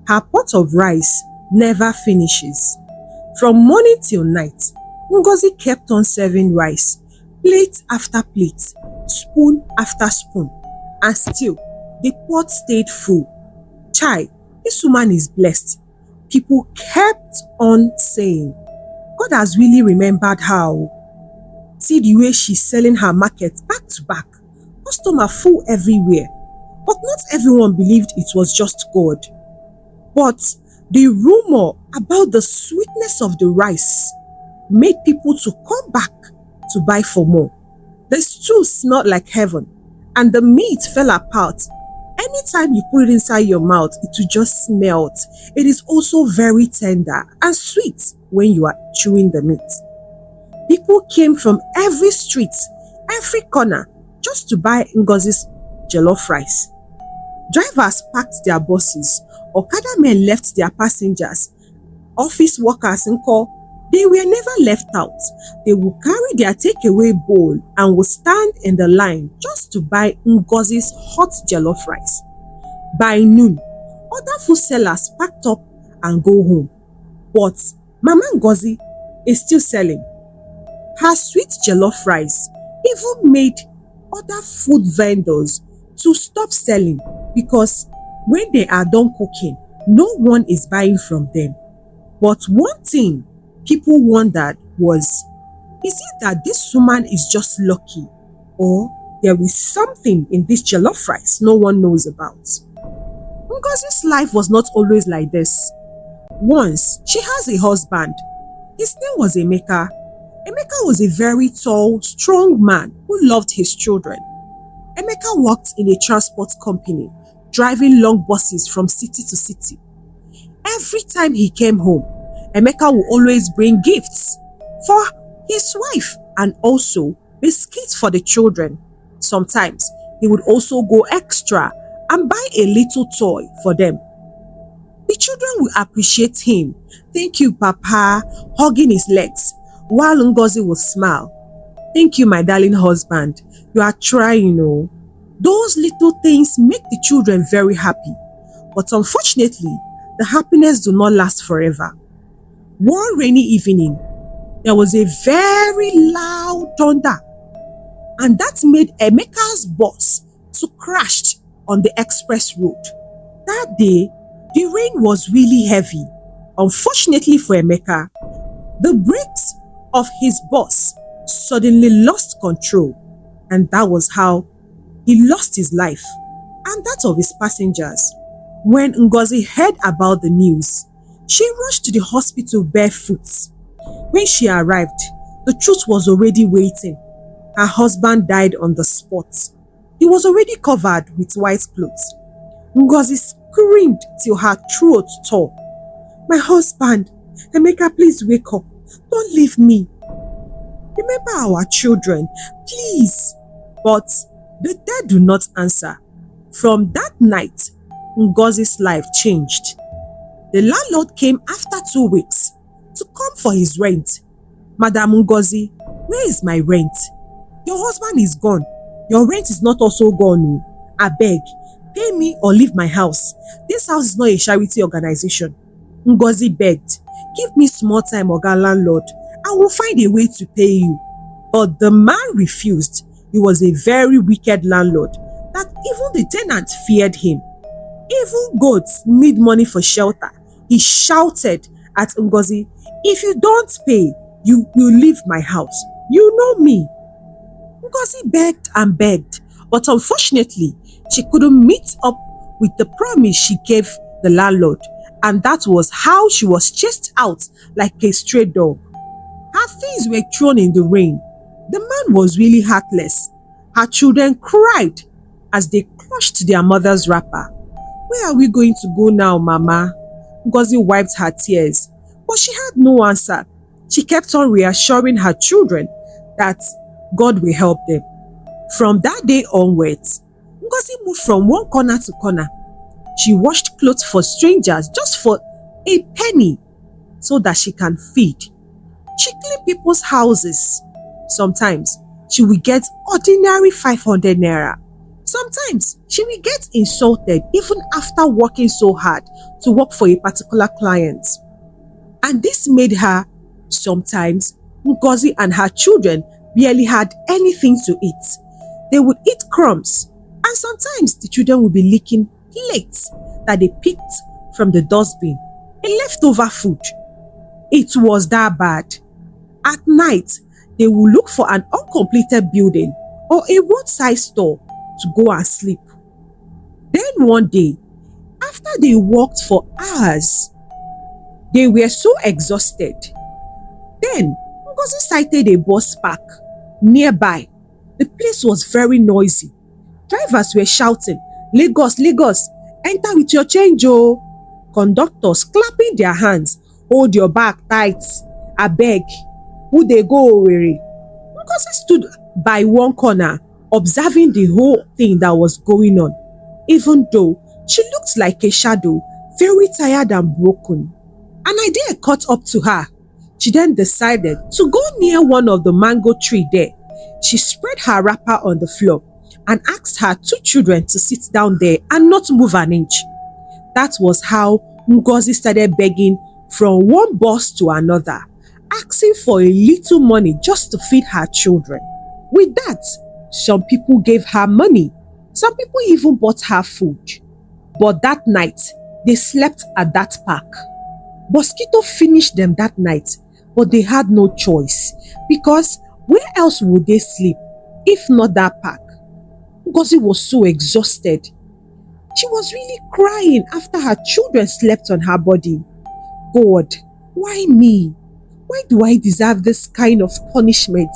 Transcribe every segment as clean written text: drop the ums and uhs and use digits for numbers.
Her pot of rice never finishes. From morning till night, Ngozi kept on serving rice, plate after plate, spoon after spoon, and still the pot stayed full. Chai, this woman is blessed. People kept on saying, God has really remembered her. See the way she's selling her market back to back. Customer full everywhere. But not everyone believed it was just God. But the rumor about the sweetness of the rice made people to come back to buy for more. The stew smelled like heaven, and the meat fell apart. Anytime you put it inside your mouth, it will just melt. It is also very tender and sweet when you are chewing the meat. People came from every street, every corner, just to buy Ngozi's jollof rice. Drivers packed their buses, Okada men left their passengers, office workers and call, they were never left out. They would carry their takeaway bowl and would stand in the line just to buy Ngozi's hot jollof rice. By noon, other food sellers packed up and go home. But Mama Ngozi is still selling. Her sweet jollof rice even made other food vendors to stop selling because when they are done cooking, no one is buying from them. But one thing people wondered was, is it that this woman is just lucky, or there is something in this jollof rice no one knows about? Ngozi's life was not always like this. Once, she has a husband. His name was Emeka. Emeka was a very tall, strong man who loved his children. Emeka worked in a transport company, driving long buses from city to city. Every time he came home, Emeka would always bring gifts for his wife and also biscuits for the children. Sometimes he would also go extra and buy a little toy for them. The children would appreciate him. Thank you, Papa, hugging his legs, while Ngozi would smile. Thank you, my darling husband. You are trying, Those little things make the children very happy. But unfortunately, the happiness do not last forever. One rainy evening, there was a very loud thunder, and that made Emeka's bus to crash on the express road. That day, the rain was really heavy. Unfortunately for Emeka, the brakes of his bus suddenly lost control, and that was how he lost his life and that of his passengers. When Ngozi heard about the news, she rushed to the hospital barefoot. When she arrived, the truth was already waiting. Her husband died on the spot. He was already covered with white clothes. Ngozi screamed till her throat tore. My husband, Emeka, please wake up. Don't leave me. Remember our children, please. But the dead do not answer. From that night, Ngozi's life changed. The landlord came after 2 weeks to come for his rent. Madam Ngozi, where is my rent? Your husband is gone. Your rent is not also gone. I beg, pay me or leave my house. This house is not a charity organization. Ngozi begged, give me small time, Oga landlord. I will find a way to pay you. But the man refused. He was a very wicked landlord that even the tenant feared him. Even goats need money for shelter. He shouted at Ngozi, if you don't pay, you will leave my house. You know me. Ngozi begged and begged, but unfortunately, she couldn't meet up with the promise she gave the landlord, and that was how she was chased out like a stray dog. Her things were thrown in the rain. The man was really heartless. Her children cried as they crushed their mother's wrapper. Where are we going to go now, Mama? Ngozi wiped her tears, but she had no answer. She kept on reassuring her children that God will help them. From that day onwards, Ngozi moved from one corner to corner. She washed clothes for strangers just for a penny so that she can feed. She cleaned people's houses. Sometimes she would get ordinary 500 naira. Sometimes she will get insulted even after working so hard to work for a particular client. And this made her, sometimes, Ngozi and her children barely had anything to eat. They would eat crumbs, and sometimes the children would be licking plates that they picked from the dustbin, a leftover food. It was that bad. At night, they would look for an uncompleted building or a roadside store to go and sleep. Then one day, after they walked for hours, they were so exhausted. Then Ngozi sighted a bus park nearby. The place was very noisy. Drivers were shouting, "Lagos, Lagos, enter with your change oh." Conductors clapping their hands, "Hold your bag tight, abeg, who dey go Owerri?" Ngozi stood by one corner observing the whole thing that was going on. Even though she looked like a shadow, very tired and broken. An idea caught up to her. She then decided to go near one of the mango tree there. She spread her wrapper on the floor and asked her two children to sit down there and not move an inch. That was how Ngozi started begging from one boss to another, asking for a little money just to feed her children. With that, some people gave her money. Some people even bought her food. But that night, they slept at that park. Mosquito finished them that night, but they had no choice, because where else would they sleep if not that park? Ngozi was so exhausted. She was really crying after her children slept on her body. God, why me? Why do I deserve this kind of punishment?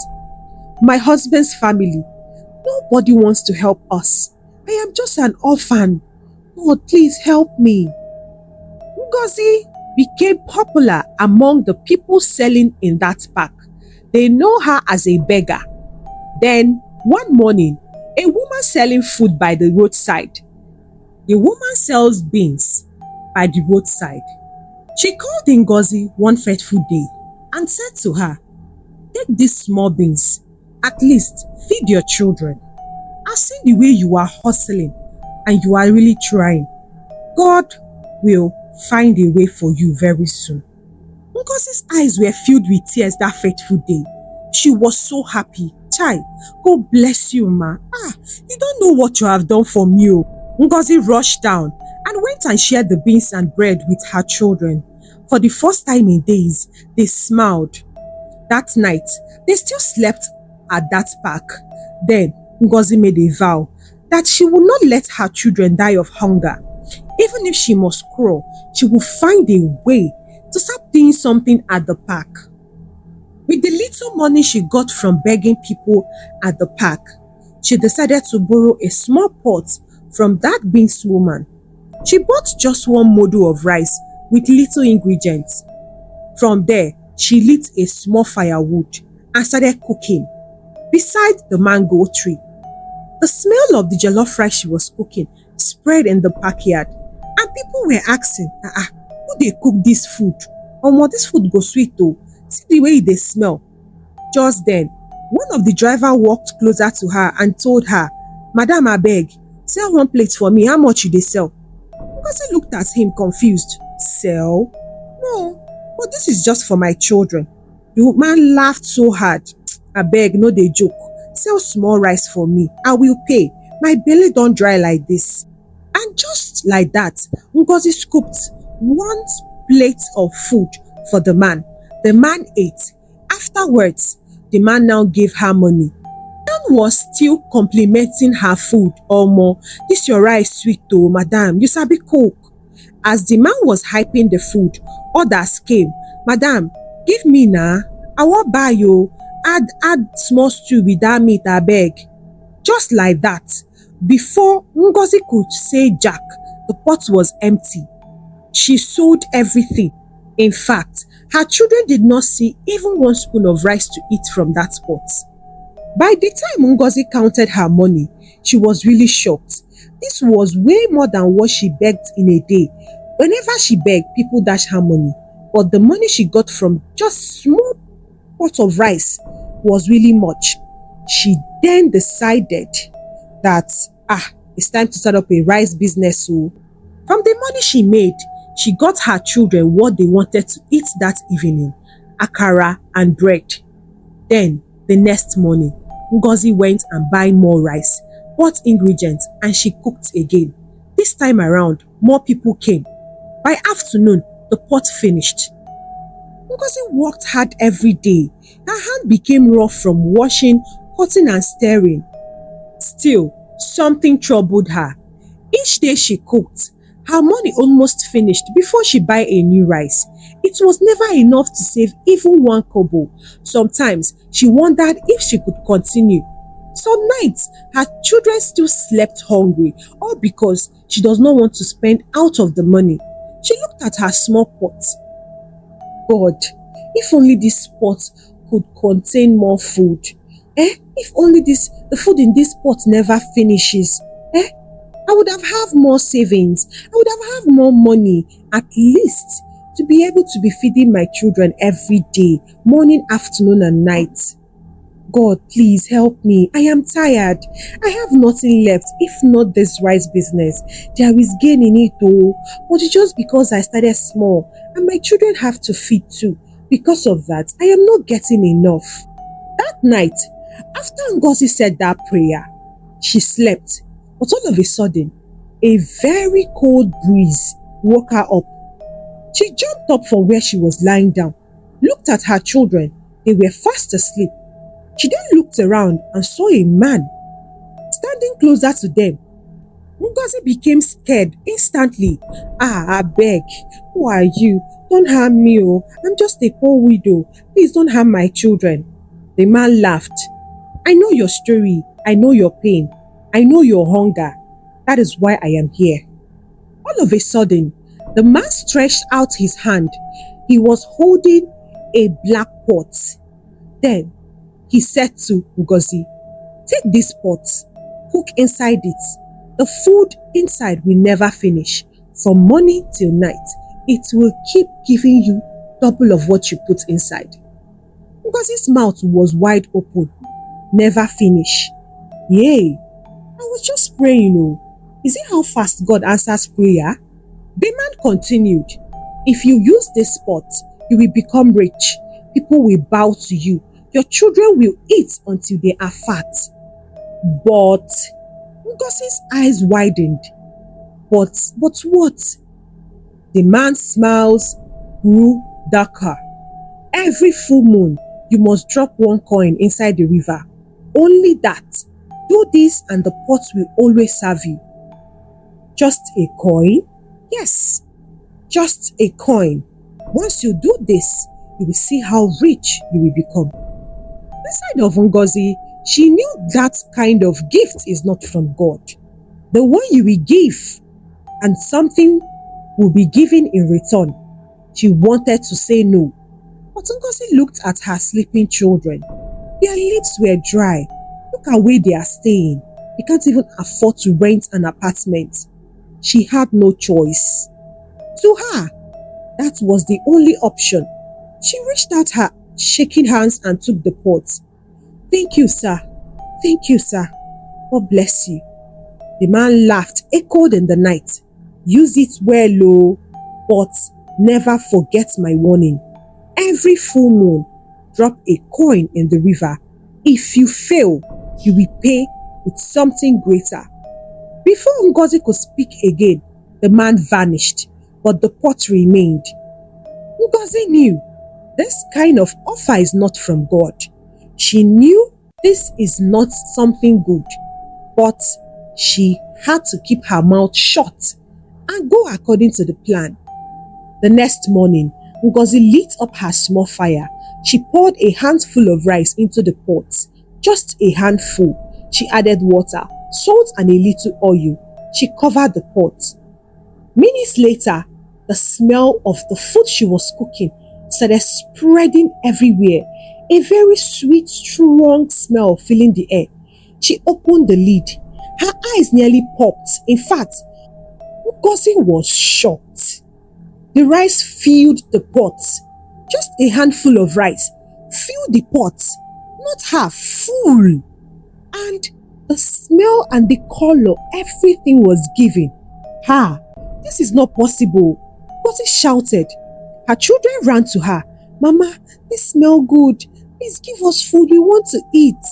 My husband's family, nobody wants to help us. I am just an orphan. God, please help me. Ngozi became popular among the people selling in that park. They know her as a beggar. Then, one morning, a woman selling food by the roadside. The woman sells beans by the roadside. She called Ngozi one fateful day and said to her, "Take these small beans, at least feed your children. I've seen the way you are hustling and you are really trying. God will find a way for you very soon." Ngozi's eyes were filled with tears that fateful day. She was so happy. Chai, God bless you, ma. You don't know what you have done for me. Ngozi rushed down and went and shared the beans and bread with her children. For the first time in days, they smiled. That night, they still slept at that park. Then, Ngozi made a vow that she would not let her children die of hunger. Even if she must crawl, she would find a way to start doing something at the park. With the little money she got from begging people at the park, she decided to borrow a small pot from that beans woman. She bought just one model of rice with little ingredients. From there, she lit a small firewood and started cooking beside the mango tree. The smell of the jollof rice she was cooking spread in the backyard, and people were asking, who dey cook this food? Omo, this food go sweet oh. See the way they smell. Just then, one of the driver walked closer to her and told her, "Madam, abeg, sell one plate for me. How much you dey sell?" Ngozi looked at him confused. "Sell? No, but this is just for my children." The man laughed so hard. "Abeg, no dey joke. Sell small rice for me. I will pay. My belly don't dry like this." And just like that, Ngozi scooped one plate of food for the man. The man ate. Afterwards, the man now gave her money. The man was still complimenting her food. "Omo, this your rice sweet oh, madam. You sabi cook." As the man was hyping the food, others came. "Madam, give me na. I wan buy you. Add small stew with that meat, abeg." Just like that, before Ngozi could say jack, the pot was empty. She sold everything. In fact, her children did not see even one spoon of rice to eat from that pot. By the time Ngozi counted her money, she was really shocked. This was way more than what she begged in a day. Whenever she begged, people dash her money. But the money she got from just small pot of rice was really much. She then decided that It's time to start up a rice business. So from the money she made, she got her children what they wanted to eat that evening, akara and bread. Then the next morning, Ngozi went and buy more rice, bought ingredients, and she cooked again. This time around, more people came. By afternoon, the pot finished. Ngozi worked hard every day. Her hand became rough from washing, cutting and stirring. Still, something troubled her. Each day she cooked, her money almost finished before she buy a new rice. It was never enough to save even one kobo. Sometimes she wondered if she could continue. Some nights, her children still slept hungry, all because she does not want to spend out of the money. She looked at her small pot. God, if only this pot could contain more food. If only the food in this pot never finishes. I would have more savings. I would have more money, at least, to be able to be feeding my children every day, morning, afternoon and night. God, please help me. I am tired. I have nothing left if not this rice business. There is gain in it though, but it's just because I started small and my children have to feed too. Because of that, I am not getting enough. That night, after Ngozi said that prayer, she slept, but all of a sudden, a very cold breeze woke her up. She jumped up from where she was lying down, looked at her children. They were fast asleep. She then looked around and saw a man standing closer to them. Ngozi became scared instantly. I beg, who are you? Don't harm me, oh. I'm just a poor widow. Please don't harm my children. The man laughed. I know your story. I know your pain. I know your hunger. That is why I am here. All of a sudden, the man stretched out his hand. He was holding a black pot. Then, he said to Ngozi, take this pot, cook inside it. The food inside will never finish. From morning till night, it will keep giving you double of what you put inside. Ngozi's mouth was wide open. Never finish. Yay! I was just praying, Is it how fast God answers prayer? The man continued, if you use this pot, you will become rich. People will bow to you. Your children will eat until they are fat. But Ngozi's eyes widened. But what? The man's smiles grew darker. Every full moon, you must drop one coin inside the river. Only that. Do this and the pot will always serve you. Just a coin? Yes, just a coin. Once you do this, you will see how rich you will become. Inside of Ngozi, she knew that kind of gift is not from God. The one you will give and something will be given in return. She wanted to say no, but Ngozi looked at her sleeping children. Their lips were dry. Look at where they are staying. They can't even afford to rent an apartment. She had no choice. To her, that was the only option. She reached out her shaking hands and took the pot. Thank you, sir. Thank you, sir. God bless you. The man laughed, echoed in the night. Use it well, but never forget my warning. Every full moon, drop a coin in the river. If you fail, you will pay with something greater. Before Ngozi could speak again, the man vanished, but the pot remained. Ngozi knew this kind of offer is not from God. She knew this is not something good, but she had to keep her mouth shut and go according to the plan. The next morning, Ngozi lit up her small fire. She poured a handful of rice into the pot, just a handful. She added water, salt and a little oil. She covered the pot. Minutes later, the smell of the food she was cooking started spreading everywhere. A very sweet, strong smell filling the air. She opened the lid. Her eyes nearly popped. In fact, Ngozi was shocked. The rice filled the pot. Just a handful of rice filled the pot, not half full. And The smell and the color, everything was given. Ha! This is not possible. Ngozi shouted. Her children ran to her. Mama, this smells good. Please give us food. We want to eat.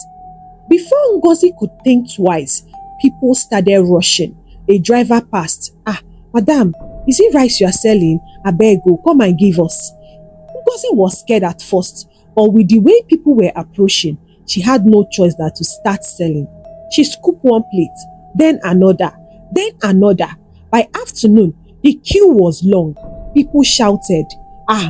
Before Ngozi could think twice, people started rushing. A driver passed. Madam, is it rice you are selling? Abeg o, come and give us. Ngozi was scared at first, but with the way people were approaching, she had no choice than to start selling. She scooped one plate, then another, then another. By afternoon, the queue was long. People shouted,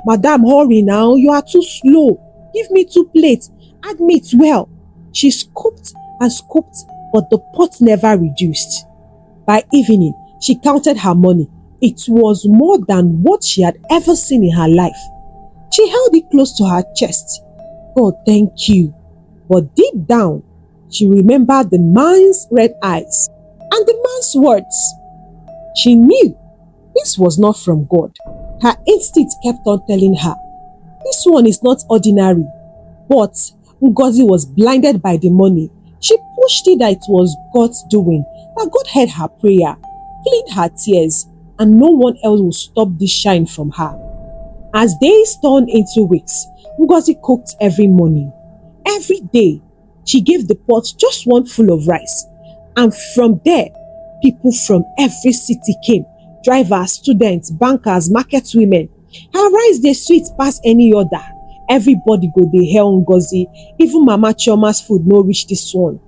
Madam, hurry now, you are too slow. Give me 2 plates, add meat well. She scooped and scooped, but the pot never reduced. By evening, she counted her money. It was more than what she had ever seen in her life. She held it close to her chest. God, thank you. But deep down, she remembered the man's red eyes and the man's words. She knew this was not from God. Her instinct kept on telling her, this one is not ordinary. But Ngozi was blinded by the money. She pushed it that it was God's doing, that God heard her prayer, cleaned her tears, and no one else would stop this shine from her. As days turned into weeks, Ngozi cooked every morning. Every day, she gave the pot just one full of rice. And from there, people from every city came. Drivers, students, bankers, market women. Her rice dey sweet pass any other. Everybody go dey hail Ngozi. Even Mama Chioma's food no reach this one.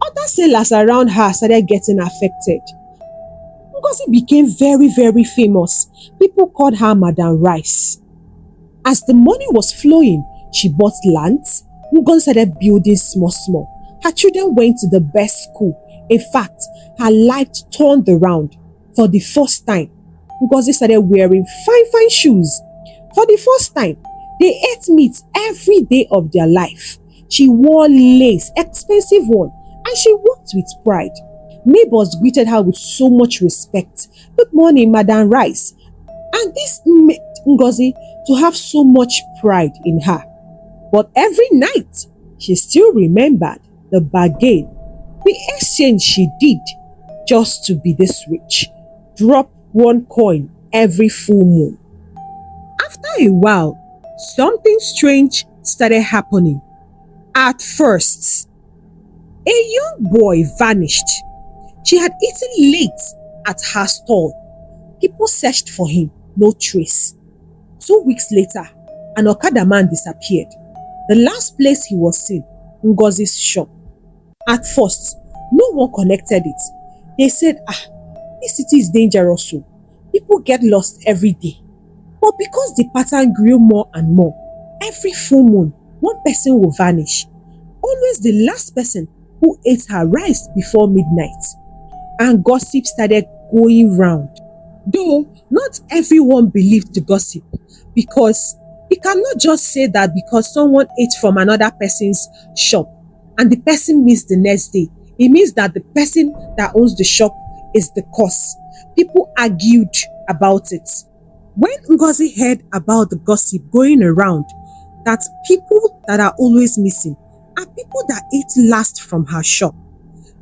Other sellers around her started getting affected. Ngozi became very, very famous. People called her Madam Rice. As the money was flowing, she bought lands. Ngozi started building small. Her children went to the best school. In fact, her life turned around. For the first time, Ngozi started wearing fine shoes. For the first time, they ate meat every day of their life. She wore lace, expensive one, and she walked with pride. Neighbors greeted her with so much respect. Good morning, Madam Rice. And this made Ngozi to have so much pride in her. But every night, she still remembered the bargain, the exchange she did just to be this rich. Drop 1 coin every full moon. After a while, something strange started happening. At first, a young boy vanished. She had eaten late at her stall. People searched for him, no trace. 2 weeks later, an Okada man disappeared. The last place he was seen, Ngozi's shop. At first, no one connected it. They said, this city is dangerous, so people get lost every day. But because the pattern grew more and more, every full moon, one person will vanish. Always the last person who ate her rice before midnight. And gossip started going round. Though not everyone believed the gossip, because you cannot just say that because someone ate from another person's shop and the person missed the next day, it means that the person that owns the shop is the cause. People argued about it. When Ngozi heard about the gossip going around, that people that are always missing are people that ate last from her shop,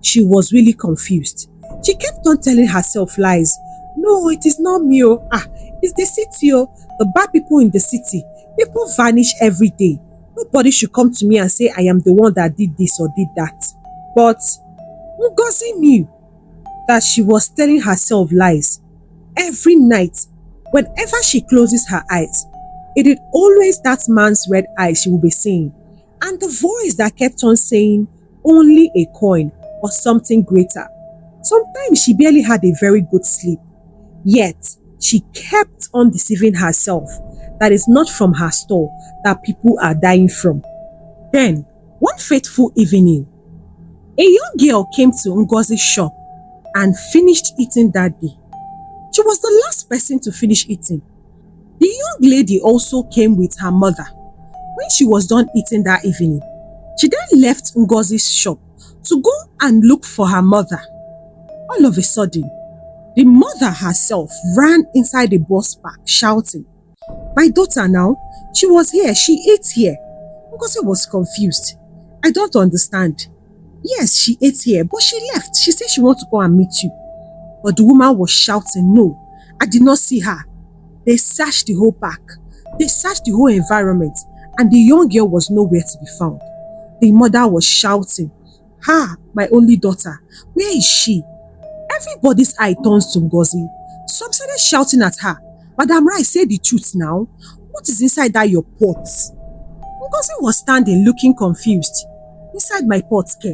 she was really confused. She kept on telling herself lies. No, it is not me. It's the city. The bad people in the city. People vanish every day. Nobody should come to me and say I am the one that did this or did that. But Ngozi knew that she was telling herself lies. Every night, whenever she closes her eyes, it is always that man's red eyes she will be seeing. And the voice that kept on saying, only a coin or something greater. Sometimes she barely had a very good sleep. Yet, she kept on deceiving herself that it's not from her store that people are dying from. Then, one fateful evening, a young girl came to Ngozi's shop and finished eating that day. She was the last person to finish eating. The young lady also came with her mother. When she was done eating that evening, she then left Ngozi's shop to go and look for her mother. All of a sudden, the mother herself ran inside the bus park shouting, "My daughter now, she was here, she ate here." Ngozi was confused. "I don't understand." Yes, she ate here, but she left. She said she wants to go and meet you. But the woman was shouting, no, I did not see her. They searched the whole park. They searched the whole environment, and the young girl was nowhere to be found. The mother was shouting, my only daughter, where is she? Everybody's eye turns to Ngozi. Some started shouting at her, Madam Rai, say the truth now. What is inside that your pot? Ngozi was standing looking confused. Inside my pot, Ke.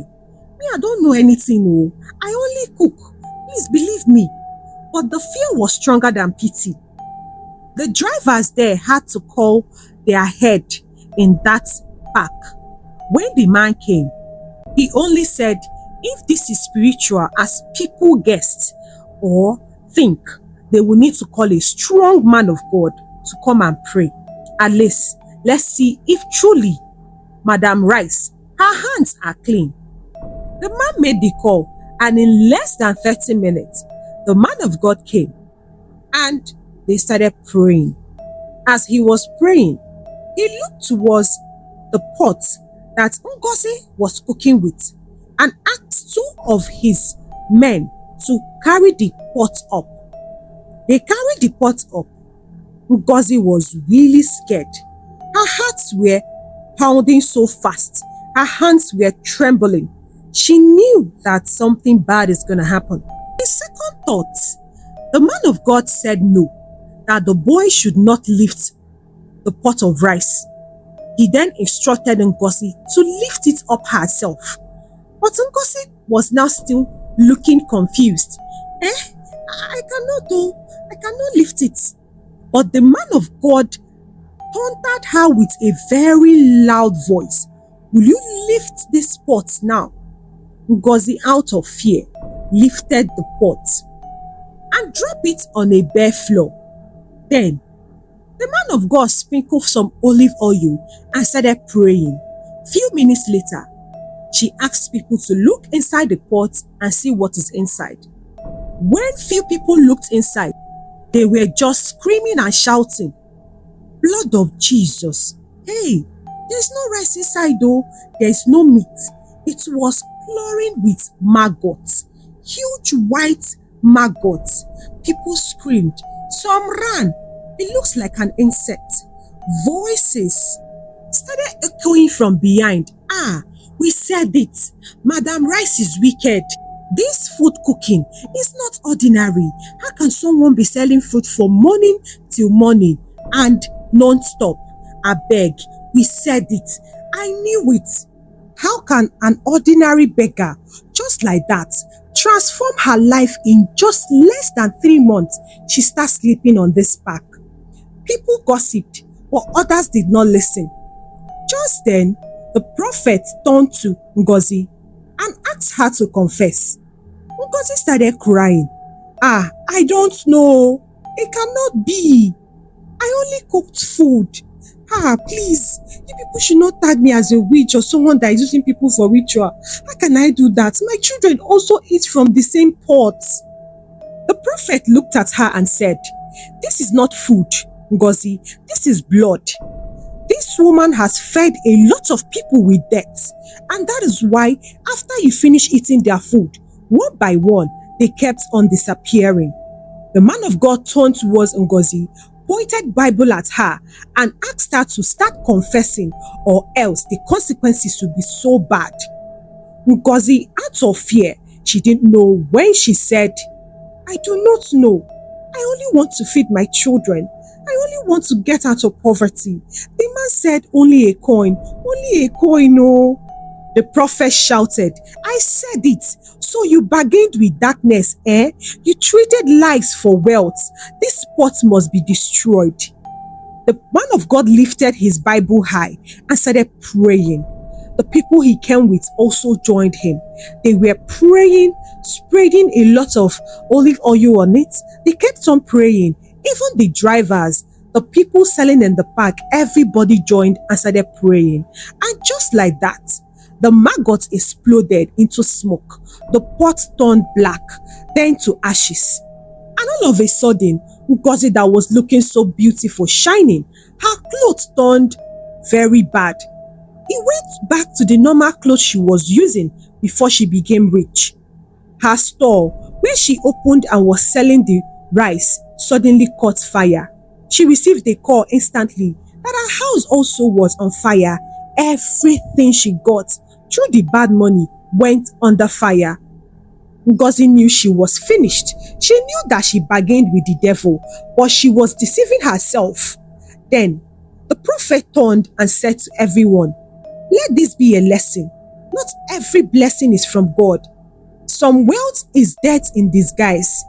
Me, I don't know anything, oh. I only cook. Please believe me. But the fear was stronger than pity. The drivers there had to call their head in that park. When the man came, he only said, if this is spiritual as people guessed or think, they will need to call a strong man of God to come and pray. At least, let's see if truly Madam Rice, her hands are clean. The man made the call, and in less than 30 minutes, the man of God came and they started praying. As he was praying, he looked towards the pot that Ngozi was cooking with and asked 2 of his men to carry the pot up. They carried the pot up. Ngozi was really scared. Her hearts were pounding so fast. Her hands were trembling. She knew that something bad is going to happen. In second thought, the man of God said no, that the boy should not lift the pot of rice. He then instructed Ngozi to lift it up herself. But Ngozi was now still looking confused. I cannot do. I cannot lift it. But the man of God taunted her with a very loud voice. Will you lift this pot now? Ngozi, out of fear, lifted the pot and dropped it on a bare floor. Then, the man of God sprinkled some olive oil and started praying. Few minutes later, she asked people to look inside the pot and see what is inside. When few people looked inside, they were just screaming and shouting, blood of Jesus. Hey, there's no rice inside though. There's no meat. It was chlorine with maggots. Huge white maggots. People screamed. Some ran. It looks like an insect. Voices started echoing from behind. We said it. Madam Rice is wicked. This food cooking is not ordinary. How can someone be selling food from morning till morning and non-stop? I beg, we said it. I knew it. How can an ordinary beggar, just like that, transform her life in just less than 3 months? She starts sleeping on this park. People gossiped, but others did not listen. Just then, the prophet turned to Ngozi and asked her to confess. Ngozi started crying. I don't know. It cannot be. I only cooked food. Please, you people should not tag me as a witch or someone that is using people for ritual. How can I do that? My children also eat from the same pot. The prophet looked at her and said, this is not food, Ngozi. This is blood. This woman has fed a lot of people with death, and that is why after you finish eating their food, one by one, they kept on disappearing. The man of God turned towards Ngozi, pointed Bible at her, and asked her to start confessing, or else the consequences would be so bad. Ngozi, out of fear, she didn't know when she said, I do not know. I only want to feed my children. I only want to get out of poverty. The man said, only a coin, oh. The prophet shouted, I said it. So you bargained with darkness, eh? You traded lies for wealth. This pot must be destroyed. The man of God lifted his Bible high and started praying. The people he came with also joined him. They were praying, spreading a lot of olive oil on it. They kept on praying. Even the drivers, the people selling in the park, everybody joined and started praying. And just like that, the maggot exploded into smoke. The pot turned black, then to ashes. And all of a sudden, Ngozi that was looking so beautiful, shining, her clothes turned very bad. He went back to the normal clothes she was using before she became rich. Her store, where she opened and was selling the rice, suddenly caught fire. She received a call instantly that her house also was on fire. Everything she got through the bad money went under fire. Ngozi knew she was finished. She knew that she bargained with the devil, but she was deceiving herself. Then, the prophet turned and said to everyone, "Let this be a lesson. Not every blessing is from God. Some wealth is death in disguise."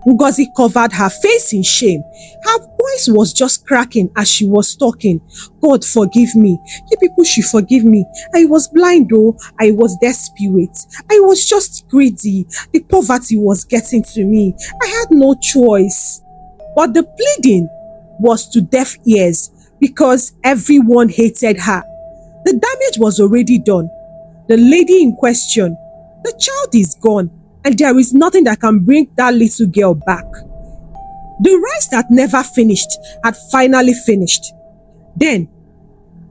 Ngozi covered her face in shame. Her voice was just cracking as she was talking. "God forgive me. You people should forgive me. I was blind though. I was desperate. I was just greedy. The poverty was getting to me. I had no choice." But the pleading was to deaf ears because everyone hated her. The damage was already done. The lady in question, the child is gone, and there is nothing that can bring that little girl back. The rice that never finished had finally finished. Then,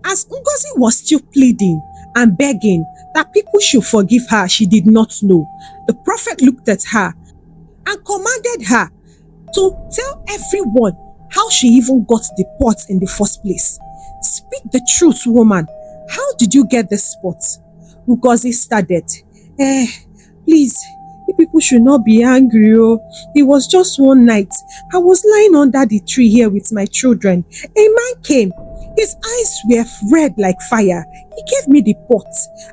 as Ngozi was still pleading and begging that people should forgive her, she did not know. The prophet looked at her and commanded her to tell everyone how she even got the pot in the first place. "Speak the truth, woman. How did you get the spot?" Ngozi started. Please, you people should not be angry. Oh. It was just one night. I was lying under the tree here with my children. A man came. His eyes were red like fire. He gave me the pot.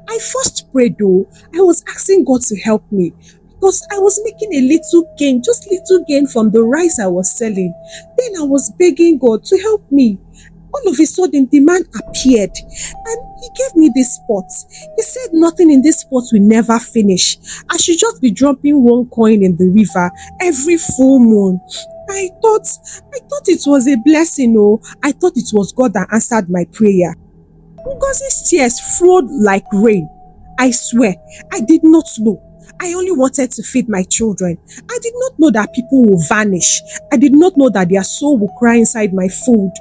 I first prayed though. I was asking God to help me because I was making a little gain, just little gain from the rice I was selling. Then I was begging God to help me. All of a sudden, the man appeared and he gave me this pot. He said nothing in this pot will never finish. I should just be dropping one coin in the river every full moon. I thought it was a blessing. Oh, I thought it was God that answered my prayer. Ngozi's tears flowed like rain. I swear, I did not know. I only wanted to feed my children. I did not know that people will vanish. I did not know that their soul will cry inside my food.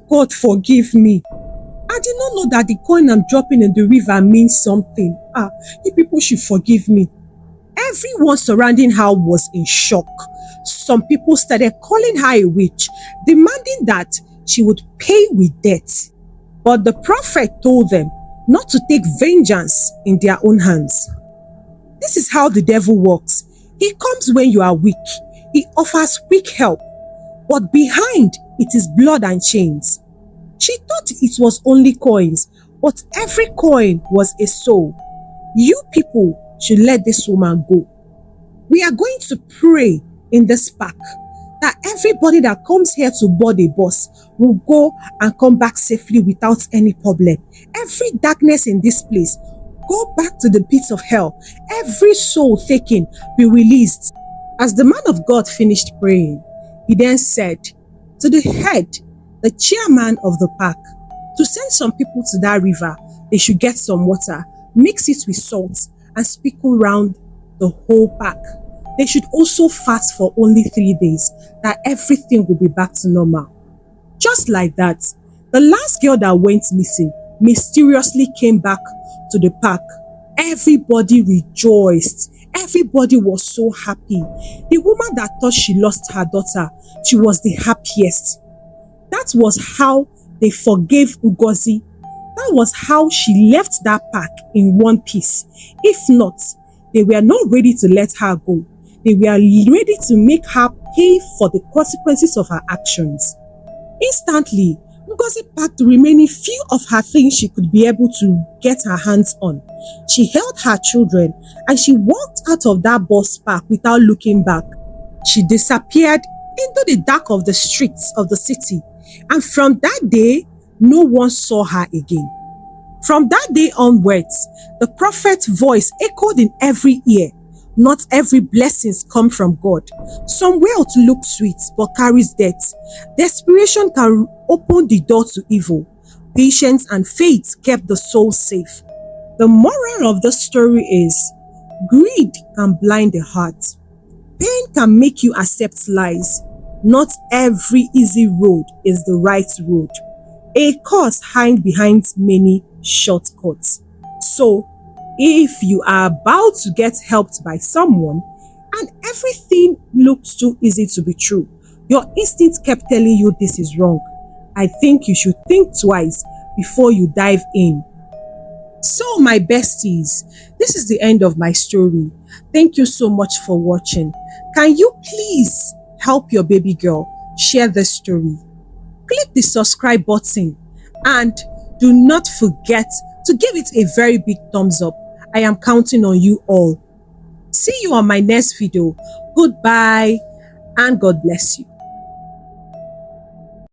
God forgive me. I did not know that the coin I'm dropping in the river means something. You people should forgive me. Everyone surrounding her was in shock. Some people started calling her a witch, demanding that she would pay with death. But the prophet told them not to take vengeance in their own hands. This is how the devil works. He comes when you are weak. He offers quick help. But behind, it is blood and chains. She thought it was only coins, but every coin was a soul. You people should let this woman go. We are going to pray in this park that everybody that comes here to board a bus will go and come back safely without any problem. Every darkness in this place, go back to the pits of hell. Every soul taken be released. As the man of God finished praying, he then said to the head, the chairman of the park, to send some people to that river. They should get some water, mix it with salt, and sprinkle round the whole park. They should also fast for only 3 days, that everything will be back to normal. Just like that, the last girl that went missing mysteriously came back to the park. Everybody rejoiced. Everybody was so happy. The woman that thought she lost her daughter, she was the happiest. That was how they forgave Ngozi. That was how she left that park in one piece. If not, they were not ready to let her go. They were ready to make her pay for the consequences of her actions. Instantly, Ngozi packed the remaining few of her things she could be able to get her hands on. She held her children and she walked out of that bus park without looking back. She disappeared into the dark of the streets of the city, and from that day, no one saw her again. From that day onwards, the prophet's voice echoed in every ear. Not every blessings come from God. Some wealth looks sweet but carries death. Desperation can open the door to evil. Patience and faith kept the soul safe. The moral of the story is, greed can blind the heart. Pain can make you accept lies. Not every easy road is the right road. A cause hides behind many shortcuts. So, If you are about to get helped by someone and everything looks too easy to be true, your instinct kept telling you this is wrong, I think you should think twice before you dive in. So my besties, this is the end of my story. Thank you so much for watching. Can you please help your baby girl share this story? Click the subscribe button and do not forget to give it a very big thumbs up. I am counting on you all. See you on my next video. Goodbye and God bless you.